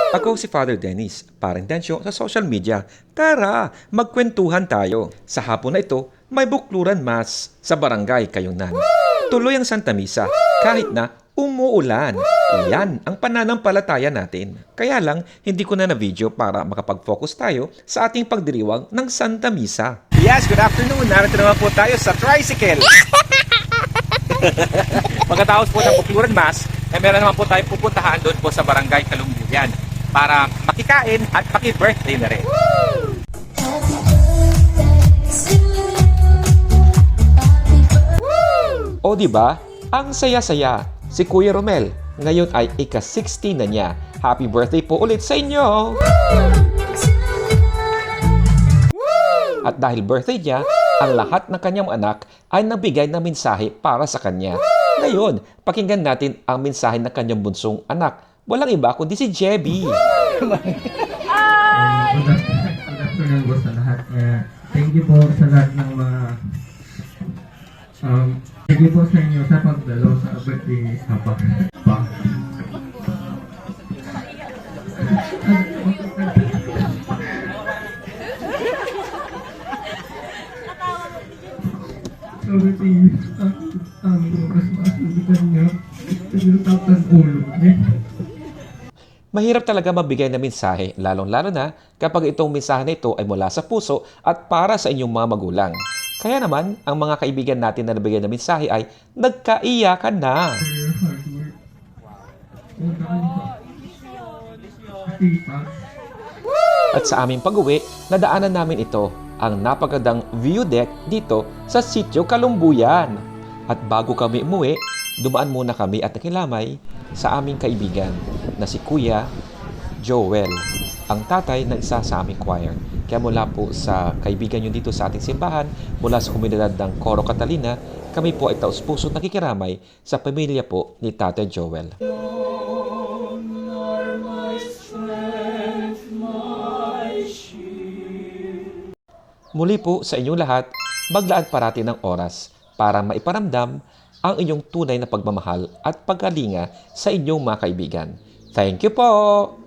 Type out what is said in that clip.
Ako si Father Dennis, parang Densyo sa social media. Tara, magkwentuhan tayo. Sa hapon na ito, may bukluran mas sa barangay Kayunan. Tuloy ang Santa Misa, kahit na umuulan. Iyan ang pananampalataya natin. Kaya lang, hindi ko na na-video para makapag-focus tayo sa ating pagdiriwang ng Santa Misa. Yes, good afternoon. Narito naman po tayo sa tricycle. Pagkatapos po ng bukluran mas, meron naman po tayo pupuntahan doon po sa barangay Kalumbuyan para makikain at maki-birthday na rin. O di ba? Ang saya-saya. Si Kuya Romel, ngayon ay ika-60 na niya. Happy birthday po ulit sa inyo! At dahil birthday niya, ang lahat ng kanyang anak ay nabigay ng mensahe para sa kanya. Ngayon, pakinggan natin ang mensahe ng kanyang bunsong anak. Walang iba kundi si Jebby. Good afternoon po sa lahat. Thank you po sa lahat ng mga thank you po sa inyo sa pagdalo sa birthday ni Papa. Birthday ang mas masulitan niya. Pinutatan ulo niya. Mahirap talaga mabigay na mensahe, lalong-lalo na kapag itong mensahe na ito ay mula sa puso at para sa inyong mga magulang. Kaya naman, ang mga kaibigan natin na nabigay na mensahe ay nagkaiyakan na. At sa aming pag-uwi, nadaanan namin ito, ang napagandang view deck dito sa Sitio Kalumbuyan. At bago kami umuwi, dumaan muna kami at nakilamay sa aming kaibigan na si Kuya Joel, ang tatay ng isa sa aming choir. Kaya mula po sa kaibigan nyo dito sa ating simbahan, mula sa komunidad ng Coro Catalina, kami po ay taus-puso nakikiramay sa pamilya po ni Tatay Joel. Muli po sa inyong lahat, maglaan parati ng oras para maiparamdam ang inyong tunay na pagmamahal at pagkalinga sa inyong mga kaibigan. Thank you po!